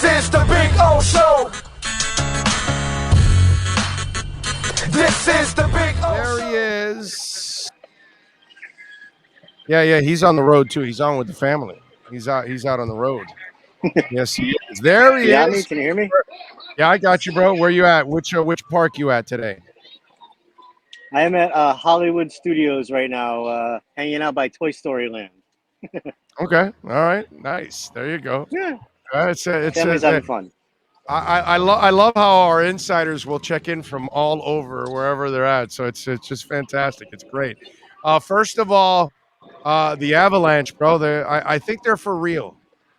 This is the Big O Show. This is the Big O There Show. he is. Yeah, he's on the road too. He's on with the family. He's out on the road. Yes, he is. There he You got me? is. Can you hear me? Yeah, I got you, bro. Where you at? Which park you at today? I am at Hollywood Studios right now, hanging out by Toy Story Land. Okay. All right. Nice. There you go. Yeah, It's family's having fun. I love how our insiders will check in from all over wherever they're at. So it's just fantastic. It's great. First of all, the Avalanche, bro. I think they're for real,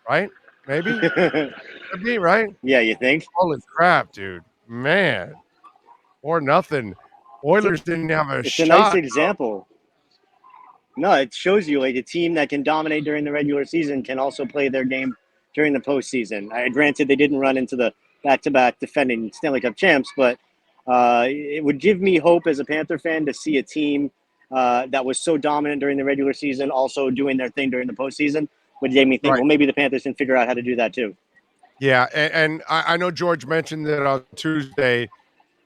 right? Maybe could be right. Yeah, you think? Holy crap, dude, man, or nothing. Oilers didn't have a It's a nice shot. example. No, it shows you like a team that can dominate during the regular season can also play their game during the postseason. Granted, they didn't run into the back-to-back defending Stanley Cup champs, but it would give me hope as a Panther fan to see a team that was so dominant during the regular season also doing their thing during the postseason. Would make me think, Right. well, maybe the Panthers can figure out how to do that too. Yeah, and I know George mentioned that on Tuesday.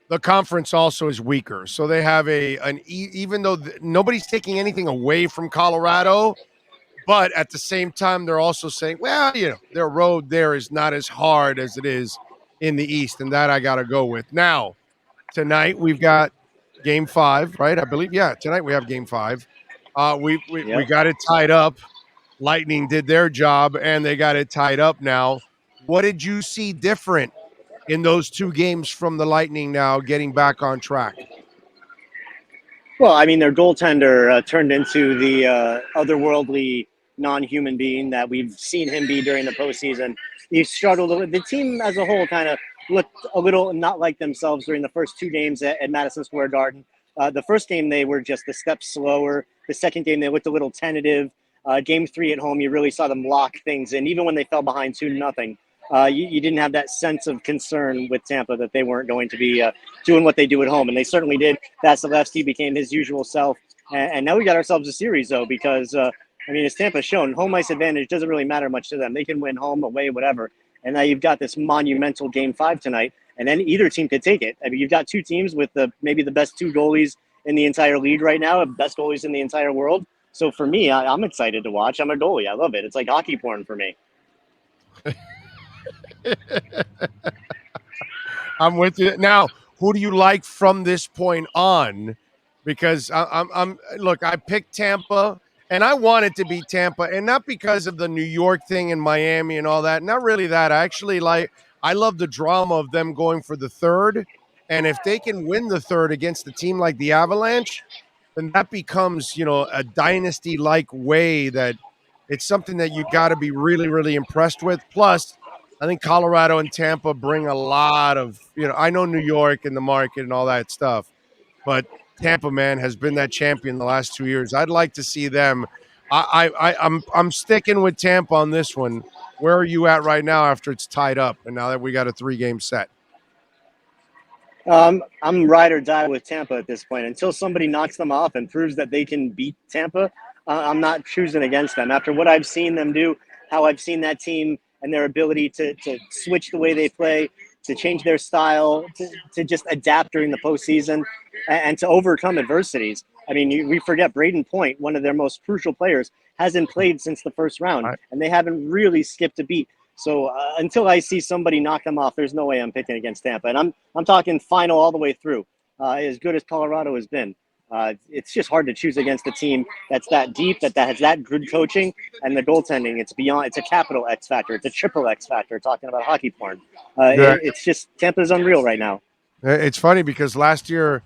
The conference also is weaker, so they have even though nobody's taking anything away from Colorado, but at the same time they're also saying, well, their road there is not as hard as it is in the East, and that I got to go with. Now, tonight we've got Game 5, right? I believe, yeah. Tonight we have Game 5. We got it tied up. Lightning did their job, and they got it tied up now. What did you see different in those two games from the Lightning now getting back on track? Well, I mean, their goaltender turned into the otherworldly non-human being that we've seen him be during the postseason. He struggled. The team as a whole kind of looked a little not like themselves during the first two games at Madison Square Garden. The first game, they were just a step slower. The second game, they looked a little tentative. Game 3 at home, you really saw them lock things in, even when they fell behind 2-0. You didn't have that sense of concern with Tampa that they weren't going to be doing what they do at home. And they certainly did. Vasilevsky became his usual self. And now we got ourselves a series, though, because, as Tampa's shown, home ice advantage doesn't really matter much to them. They can win home, away, whatever. And now you've got this monumental Game 5 tonight. And then either team could take it. I mean, you've got two teams with maybe the best two goalies in the entire league right now, best goalies in the entire world. So for me, I'm excited to watch. I'm a goalie. I love it. It's like hockey porn for me. I'm with you. Now, who do you like from this point on? Because look, I picked Tampa, and I wanted to be Tampa, and not because of the New York thing in Miami and all that. Not really that. I love the drama of them going for the third, and if they can win the third against a team like the Avalanche, then that becomes, a dynasty-like way that it's something that you got to be really, really impressed with. Plus, I think Colorado and Tampa bring a lot of, I know New York and the market and all that stuff, but Tampa, man, has been that champion the last 2 years. I'd like to see them. I'm sticking with Tampa on this one. Where are you at right now after it's tied up and now that we got a 3-game set? I'm ride or die with Tampa at this point. Until somebody knocks them off and proves that they can beat Tampa, I'm not choosing against them. After what I've seen them do, how I've seen that team and their ability to switch the way they play, to change their style, to just adapt during the postseason, and to overcome adversities. I mean, we forget Braden Point, one of their most crucial players, hasn't played since the first round, and they haven't really skipped a beat. So until I see somebody knock them off, there's no way I'm picking against Tampa. And I'm talking final all the way through. As good as Colorado has been, it's just hard to choose against a team that's that deep, that has that good coaching, and the goaltending. It's beyond. It's a capital X factor. It's a triple X factor. Talking about hockey porn, it's just Tampa's unreal right now. It's funny because last year,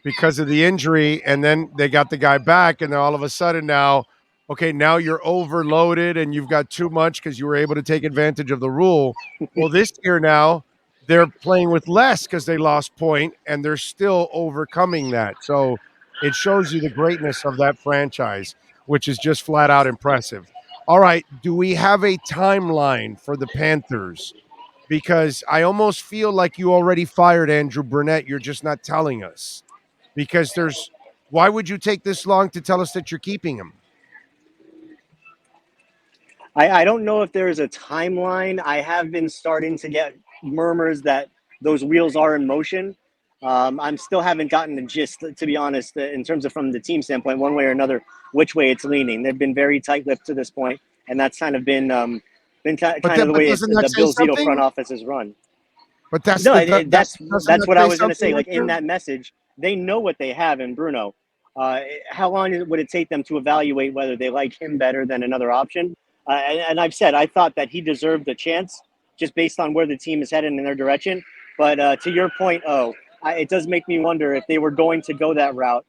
because of the injury, and then they got the guy back, and then all of a sudden now, okay, now you're overloaded and you've got too much because you were able to take advantage of the rule. Well, this year now they're playing with less because they lost Point, and they're still overcoming that. So it shows you the greatness of that franchise, which is just flat out impressive. All right, do we have a timeline for the Panthers? Because I almost feel like you already fired Andrew Burnett. You're just not telling us. Because why would you take this long to tell us that you're keeping him? I don't know if there is a timeline. I have been starting to get murmurs that those wheels are in motion. I'm still haven't gotten the gist, to be honest, in terms of from the team standpoint, one way or another, which way it's leaning. They've been very tight-lipped to this point, and that's kind of been kind But of the but way doesn't that the say Bill Zito front something? office is run. But that's No, the that doesn't that's that what I say was going to something say. right Like in there? that message, they know what they have in Bruno. How long would it take them to evaluate whether they like him better than another option? And I've said I thought that he deserved a chance just based on where the team is headed in their direction. But to your point, it does make me wonder if they were going to go that route.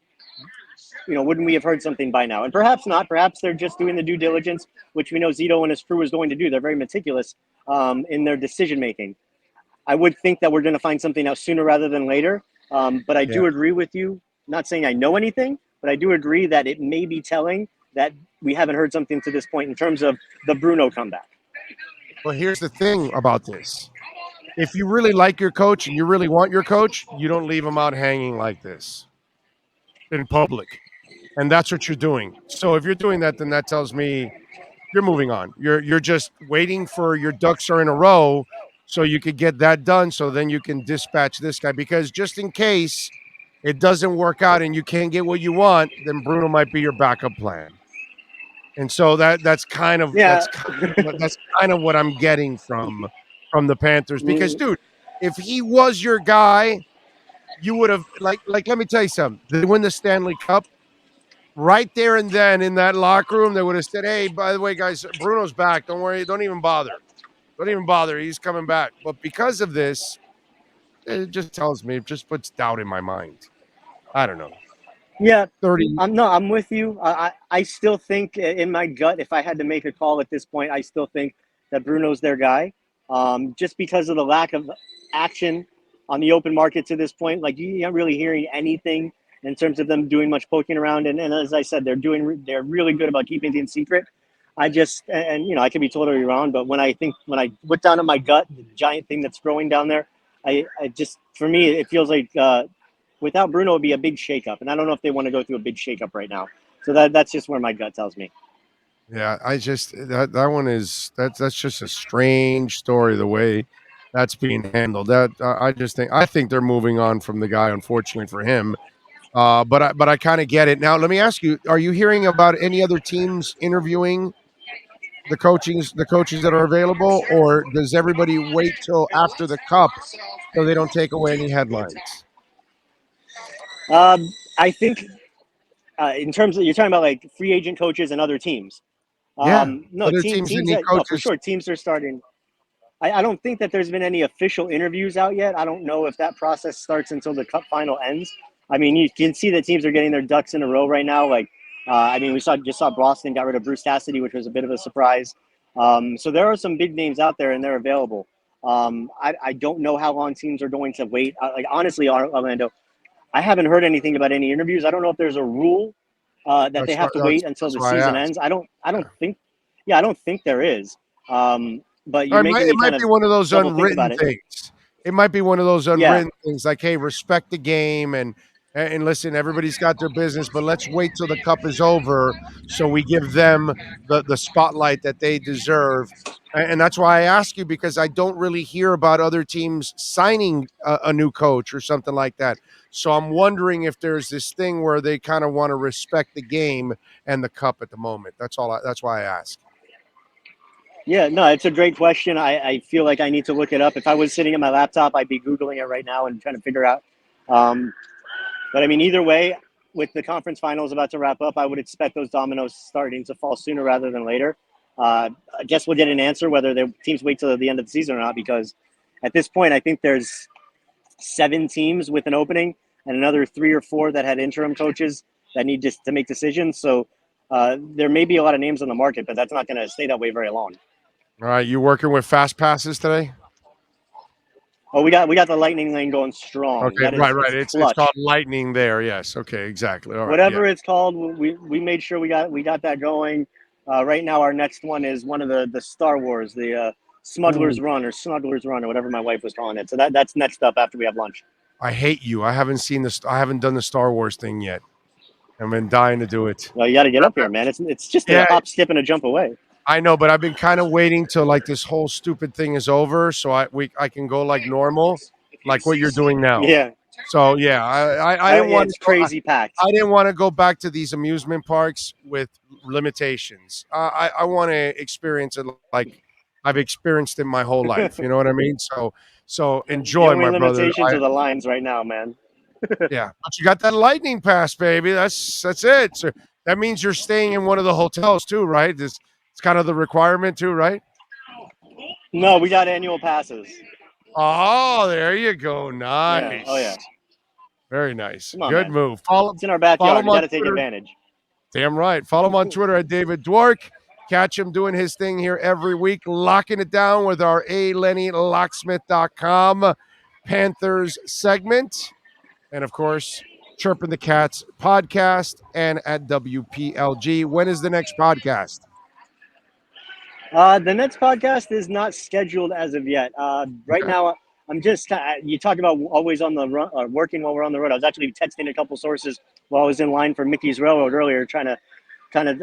Wouldn't we have heard something by now? And perhaps not. Perhaps they're just doing the due diligence, which we know Zito and his crew is going to do. They're very meticulous in their decision making. I would think that we're going to find something out sooner rather than later. But I Yeah. do agree with you. Not saying I know anything, but I do agree that it may be telling that we haven't heard something to this point in terms of the Bruno comeback. Well, here's the thing about this. If you really like your coach and you really want your coach, you don't leave him out hanging like this in public. And that's what you're doing. So if you're doing that, then that tells me you're moving on. You're just waiting for your ducks are in a row so you could get that done so then you can dispatch this guy because just in case it doesn't work out and you can't get what you want, then Bruno might be your backup plan. And so that's kind of Yeah. that's kind of what I'm getting from the Panthers because dude, if he was your guy, you would have like let me tell you something. They win the Stanley Cup right there and then in that locker room, they would have said, "Hey, by the way, guys, Bruno's back. Don't worry. Don't even bother. Don't even bother. He's coming back." But because of this, it just tells me, it just puts doubt in my mind. I don't know. Yeah, 30. I'm with you. I still think in my gut, if I had to make a call at this point, I still think that Bruno's their guy. Just because of the lack of action on the open market to this point, like you're not really hearing anything in terms of them doing much poking around. And as I said, they're really good about keeping things secret. I just and I could be totally wrong, but when I look down at my gut, the giant thing that's growing down there, I just for me it feels like without Bruno, it would be a big shakeup, and I don't know if they want to go through a big shakeup right now. So that's just where my gut tells me. Yeah, I just that one is that's just a strange story the way that's being handled. That I think they're moving on from the guy. Unfortunately for him, but I kind of get it now. Let me ask you: are you hearing about any other teams interviewing the coaches that are available, or does everybody wait till after the cup so they don't take away any headlines? I think in terms of you're talking about like free agent coaches and other teams. Yeah, No, other teams that teams need that no for coaches. sure teams are starting. I don't think that there's been any official interviews out yet. I don't know if that process starts until the cup final ends. I mean, you can see that teams are getting their ducks in a row right now. Like, I mean, we saw Boston got rid of Bruce Cassidy, which was a bit of a surprise. So there are some big names out there, and they're available. I don't know how long teams are going to wait. Like honestly, Orlando, I haven't heard anything about any interviews. I don't know if there's a rule that they That's why have to that's, wait until that's the why I season asked. ends. I Yeah. don't think. Yeah, I don't think there is. But Or you're making it me might kind be of one of those double think unwritten about it. things. It might be one of those Yeah, unwritten things like, hey, respect the game and listen, everybody's got their business, but let's wait till the cup is over so we give them the spotlight that they deserve. And that's why I ask you because I don't really hear about other teams signing a new coach or something like that. So I'm wondering if there's this thing where they kind of want to respect the game and the cup at the moment. That's why I ask. yeah. No, it's a great question. I feel like I need to look it up. If I was sitting at my laptop, I'd be googling it right now and trying to figure out. Um, but I mean, either way, with the conference finals about to wrap up, I would expect those dominoes starting to fall sooner rather than later. I guess we'll get an answer whether the teams wait till the end of the season or not, because at this point, I think there's 7 teams with an opening and another 3 or 4 that had interim coaches that need to make decisions. So there may be a lot of names on the market, but that's not going to stay that way very long. All right, you working with fast passes today? Oh, we got the lightning lane going strong. Okay, That right, is right. it's It's called clutch. lightning there. Yes. Okay, exactly. All right. Yeah. Whatever it's called, we made sure we got that going. Right now, our next one is one of the Star Wars, the Ooh, Smuggler's Run or Smuggler's Run or whatever my wife was calling it. So that's next up after we have lunch. I hate you. I haven't seen this. I haven't done the Star Wars thing yet. I've been dying to do it. Well, you got to get up here, man. It's just a Yeah, hop, skip, and a jump away. I know, but I've been kind of waiting till like this whole stupid thing is over, so I can go like normal, like what you're doing now. Yeah, So yeah, I didn't yeah, want it's to go. crazy packed. I didn't want to go back to these amusement parks with limitations. I want to experience it like I've experienced it my whole life. You know what I mean? So The enjoy, only my brother. limitations are the lines right now, man. Yeah, but you got that lightning pass, baby. That's it. So that means you're staying in one of the hotels too, right? It's kind of the requirement too, right? No, we got annual passes. Oh, there you go. Yeah. Oh yeah. Nice. Very nice. Come on, Good man. move. Follow It's in our follow backyard. him We got on to take Twitter. advantage. Damn right. Follow him on Twitter at David Dwork. Catch him doing his thing here every week, locking it down with our ALennyLocksmith.com Panthers segment. And of course, Chirping the Cats podcast and at WPLG. When is the next podcast? The next podcast is not scheduled as of yet. Right Okay. now, I'm just, you talk about always on the run, working while we're on the road. I was actually texting a couple sources while I was in line for Mickey's Railroad earlier, trying to kind of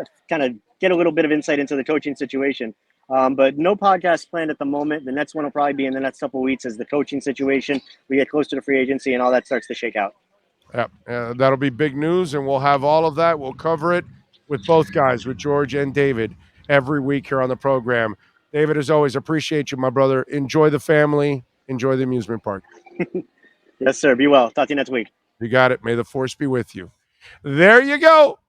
get a little bit of insight into the coaching situation. But no podcast planned at the moment. The next one will probably be in the next couple of weeks as the coaching situation. We get close to the free agency and all that starts to shake out. Yep. That'll be big news, and we'll have all of that. We'll cover it with both guys, with George and David, every week here on the program. David, as always, appreciate you, my brother. Enjoy the family. Enjoy the amusement park. Yes, sir. Be well. Talk to you next week. You got it. May the force be with you. There you go.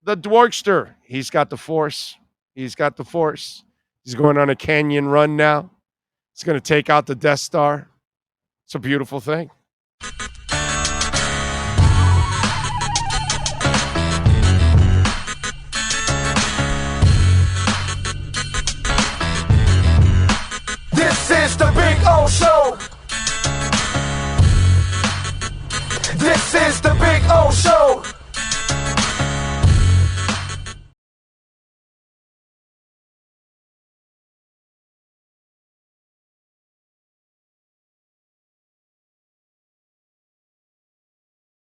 The Dworkster. He's got the force. He's got the force. He's going on a canyon run now. He's going to take out the Death Star. It's a beautiful thing. This is the Big O Show.